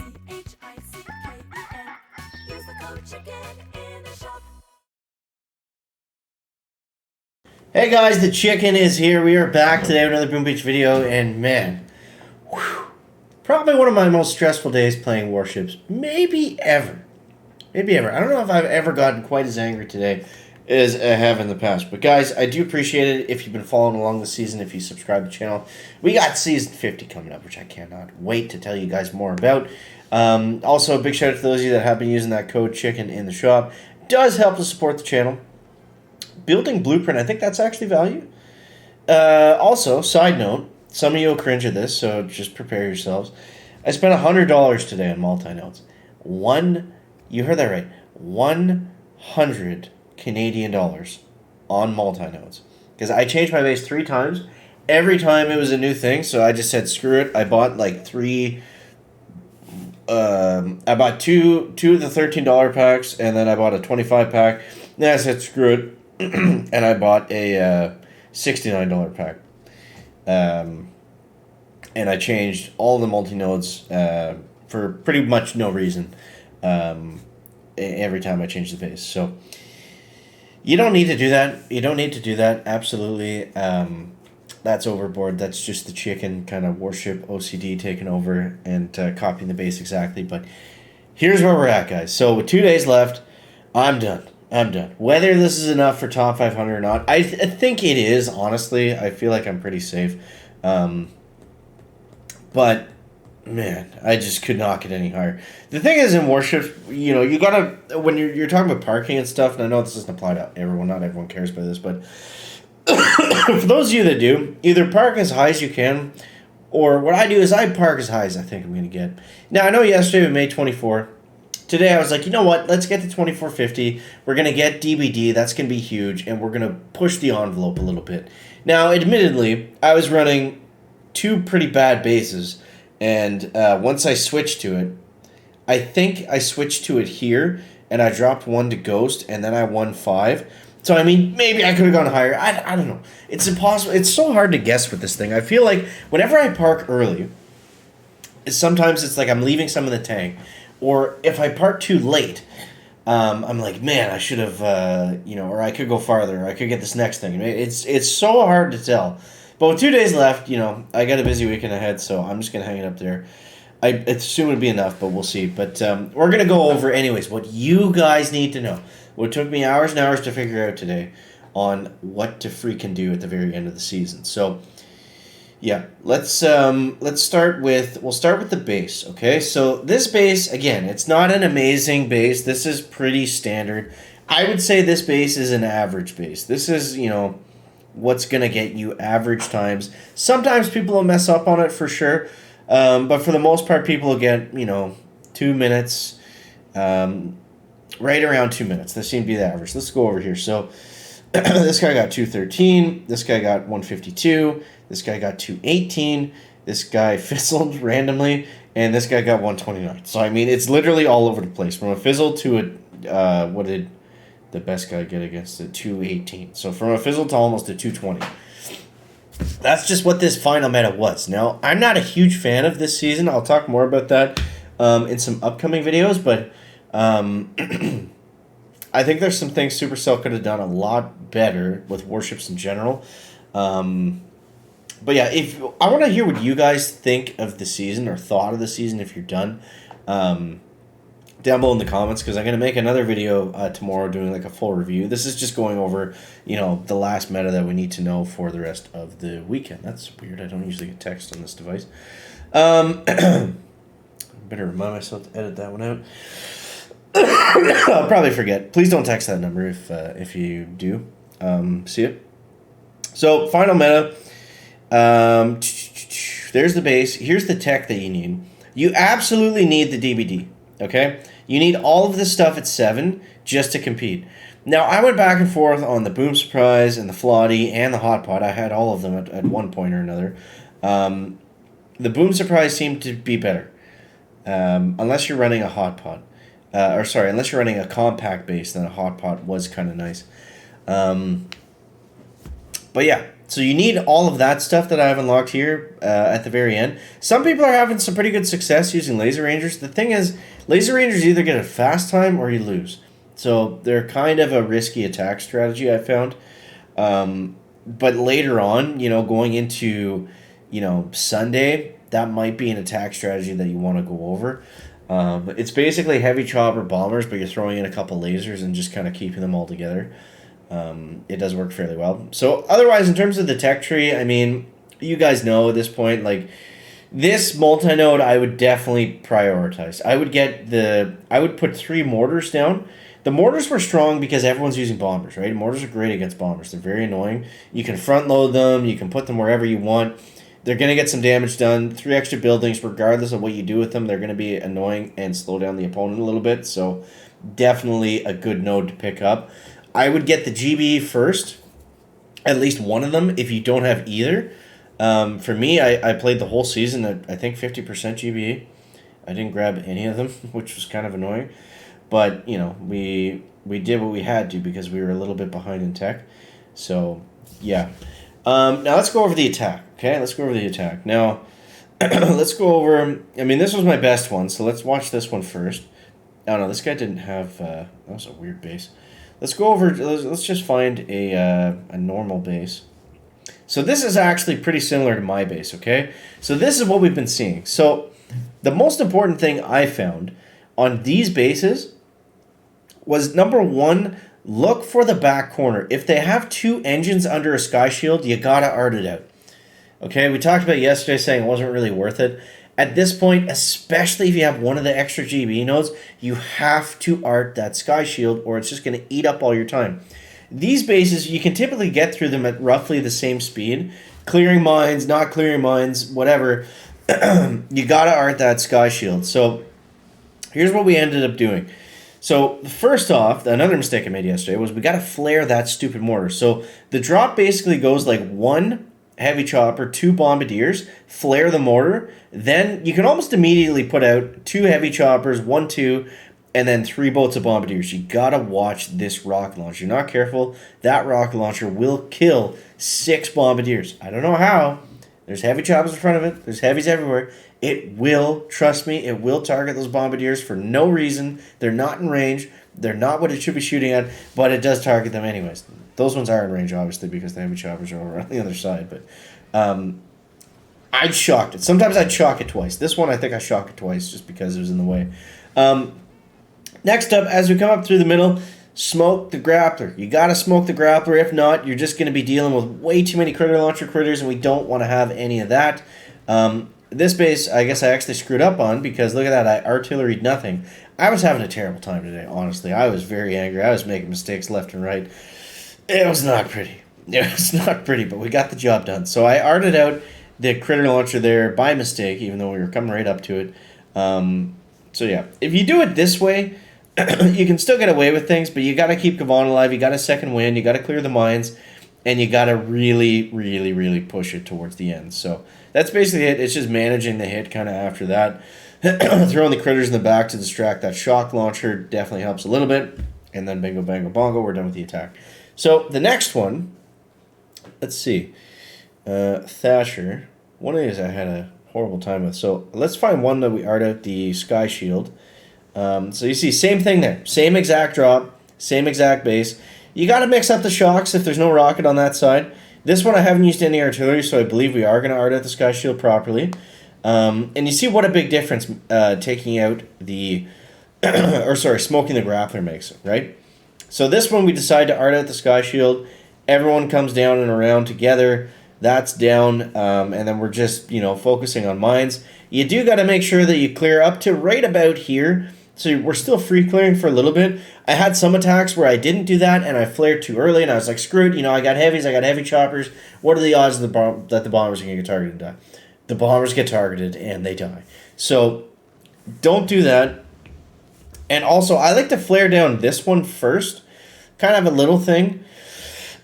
Use the code CHICKEN in the shop. Hey guys, the chicken is here. We are back today with another Boom Beach video, and man, probably one of my most stressful days playing Warships, maybe ever. Maybe ever. I don't know if I've ever gotten quite as angry today as I have in the past. But guys, I do appreciate it if you've been following along the season, if you subscribe to the channel. We got season 50 coming up, which I cannot wait to tell you guys more about. Also, a big shout out to those of you that have been using that code CHICKEN in the shop. It does help to support the channel. Building Blueprint, I think that's actually value. Also, side note, some of you will cringe at this, so just prepare yourselves. I spent $100 today on multi-nodes. You heard that right, 100 Canadian dollars on multi-nodes. Because I changed my base 3 times. Every time it was a new thing, so I just said screw it. I bought like 3... I bought two of the $13 packs, and then I bought a 25 pack. Then I said screw it. And I bought a $69 pack. And I changed all the multi-nodes for pretty much no reason every time I changed the base. So you don't need to do that. You don't need to do that. Absolutely. That's overboard. That's just the chicken kind of warship OCD taking over and copying the base exactly. But here's where we're at, guys. So with 2 days left, I'm done. Whether this is enough for top 500 or not, I think it is, honestly. I feel like I'm pretty safe. But, man, I just could not get any higher. The thing is, in Warships, you know, you gotta, when you're talking about parking and stuff, and I know this doesn't apply to everyone, not everyone cares about this, but for those of you that do, either park as high as you can, or what I do is I park as high as I think I'm going to get. Now, I know yesterday we made 24. Today I was like, you know what, let's get to 2450. We're going to get DBD, that's going to be huge, and we're going to push the envelope a little bit. Now, admittedly, I was running 2 pretty bad bases, and once I switched to it, I think I switched to it here, and I dropped 1 to Ghost, and then I won 5. So, I mean, maybe I could have gone higher. I don't know. It's impossible. It's so hard to guess with this thing. I feel like whenever I park early, sometimes it's like I'm leaving some in the tank. Or if I park too late, I'm like, man, I should have, or I could go farther. Or I could get this next thing. It's so hard to tell. But with 2 days left, I got a busy weekend ahead, so I'm just going to hang it up there. I assume it'd be enough, but we'll see. But we're going to go over, anyways, what you guys need to know. What took me hours and hours to figure out today on what to freaking do at the very end of the season. So, yeah, let's start with the base, okay? So this base, again, it's not an amazing base. This is pretty standard. I would say this base is an average base. This is, what's going to get you average times. Sometimes people will mess up on it for sure, but for the most part, people will get, 2 minutes, right around 2 minutes. This seemed to be the average. Let's go over here. So this guy got 213. This guy got 152. This guy got 218. This guy fizzled randomly. And this guy got 129. So, I mean, it's literally all over the place. From a fizzle to a, what did the best guy get against it? 218. So, from a fizzle to almost a 220. That's just what this final meta was. Now, I'm not a huge fan of this season. I'll talk more about that in some upcoming videos, but I think there's some things Supercell could have done a lot better with Warships in general. But yeah, I want to hear what you guys think of the season or thought of the season if you're done. Down below in the comments, because I'm going to make another video tomorrow doing like a full review. This is just going over, the last meta that we need to know for the rest of the weekend. That's weird. I don't usually get text on this device. Better remind myself to edit that one out. I'll probably forget. Please don't text that number if you do see it. So, final meta. There's the base. Here's the tech that you need. You absolutely need the DBD, okay? You need all of this stuff at 7 just to compete. Now, I went back and forth on the Boom Surprise and the Flotty and the Hot Pot. I had all of them at one point or another. The Boom Surprise seemed to be better, unless you're running a Hot Pot. Unless you're running a compact base, then a Hot Pot was kind of nice. But yeah, So you need all of that stuff that I have unlocked here at the very end. Some people are having some pretty good success using Laser Rangers. The thing is, Laser Rangers either get a fast time or you lose. So they're kind of a risky attack strategy, I found. But later on, going into, Sunday, that might be an attack strategy that you want to go over. It's basically heavy chopper bombers, but you're throwing in a couple lasers and just kind of keeping them all together. It does work fairly well. So otherwise, in terms of the tech tree, I mean, you guys know at this point, like, this multi-node I would definitely prioritize. I would put 3 mortars down. The mortars were strong because everyone's using bombers, right? Mortars are great against bombers. They're very annoying. You can front load them. You can put them wherever you want. They're going to get some damage done. 3 extra buildings, regardless of what you do with them, they're going to be annoying and slow down the opponent a little bit. So definitely a good node to pick up. I would get the GB first, at least one of them, if you don't have either. For me, I played the whole season at, I think, 50% GBE. I didn't grab any of them, which was kind of annoying. But, we did what we had to because we were a little bit behind in tech. So, yeah. Now, let's go over the attack, okay? Let's go over the attack. Now, let's go over... I mean, this was my best one, so let's watch this one first. Oh, no, this guy didn't have... that was a weird base. Let's go over... Let's just find a normal base. So this is actually pretty similar to my base, okay? So this is what we've been seeing. So the most important thing I found on these bases was, number 1, look for the back corner. If they have 2 engines under a sky shield, you gotta art it out. Okay, we talked about yesterday saying it wasn't really worth it. At this point, especially if you have one of the extra GB nodes, you have to art that sky shield or it's just going to eat up all your time. These bases, you can typically get through them at roughly the same speed. Clearing mines, not clearing mines, whatever. You got to art that sky shield. So here's what we ended up doing. So first off, another mistake I made yesterday was we got to flare that stupid mortar. So the drop basically goes like 1 heavy chopper, 2 bombardiers, flare the mortar, then you can almost immediately put out 2 heavy choppers, 1, 2, and then 3 boats of bombardiers. You gotta watch this rocket launcher. You're not careful, that rocket launcher will kill 6 bombardiers. I don't know how. There's heavy choppers in front of it. There's heavies everywhere. It will, trust me, it will target those bombardiers for no reason. They're not in range. They're not what it should be shooting at, but it does target them anyways. Those ones are in range, obviously, because the heavy choppers are over on the other side. But I'd shocked it. Sometimes I'd shock it twice. This one, I think I shocked it twice just because it was in the way. Next up, as we come up through the middle, smoke the grappler. You got to smoke the grappler. If not, you're just going to be dealing with way too many critter launcher critters, and we don't want to have any of that. This base, I guess I actually screwed up on because look at that, I artilleried nothing. I was having a terrible time today, honestly. I was very angry. I was making mistakes left and right. It was not pretty. It was not pretty, but we got the job done. So I arted out the critter launcher there by mistake, even though we were coming right up to it. So yeah, if you do it this way, you can still get away with things, but you got to keep Kavan alive. You got a second wind. You got to clear the mines, and you got to really, really, really push it towards the end. So that's basically it. It's just managing the hit kind of after that. Throwing the critters in the back to distract that shock launcher definitely helps a little bit. And then bingo, bango, bongo, we're done with the attack. So the next one, let's see. Thatcher. One of these I had a horrible time with. So let's find one that we art out the sky shield. So you see, same thing there. Same exact drop, same exact base. You got to mix up the shocks if there's no rocket on that side. This one I haven't used any artillery, so I believe we are going to art out the sky shield properly. And you see what a big difference taking out the... smoking the grappler makes, right? So this one we decide to art out the sky shield. Everyone comes down and around together. That's down, and then we're just, focusing on mines. You do got to make sure that you clear up to right about here. So we're still free clearing for a little bit. I had some attacks where I didn't do that, and I flared too early, and I was like, screw it. I got heavies, I got heavy choppers. What are the odds that the bombers are going to get targeted and die? The bombers get targeted, and they die. So don't do that. And also, I like to flare down this one first. Kind of a little thing.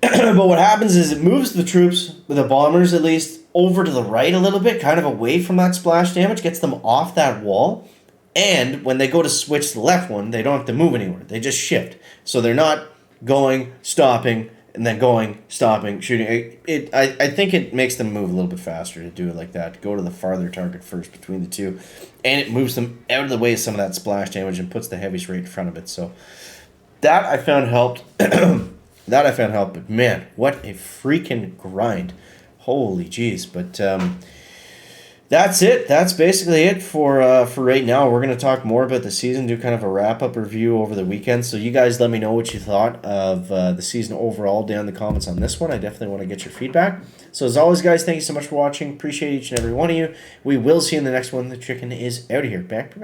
But what happens is it moves the troops, the bombers at least, over to the right a little bit, kind of away from that splash damage, gets them off that wall. And when they go to switch to the left one, they don't have to move anywhere. They just shift. So they're not going, stopping, and then going, stopping, shooting. I think it makes them move a little bit faster to do it like that. Go to the farther target first between the two, and it moves them out of the way of some of that splash damage and puts the heavies right in front of it. So that I found helped. But man, what a freaking grind! Holy jeez! But that's it. That's basically it for right now. We're gonna talk more about the season, do kind of a wrap up review over the weekend. So you guys, let me know what you thought of the season overall down in the comments on this one. I definitely want to get your feedback. So as always, guys, thank you so much for watching. Appreciate each and every one of you. We will see you in the next one. The chicken is out of here. Back.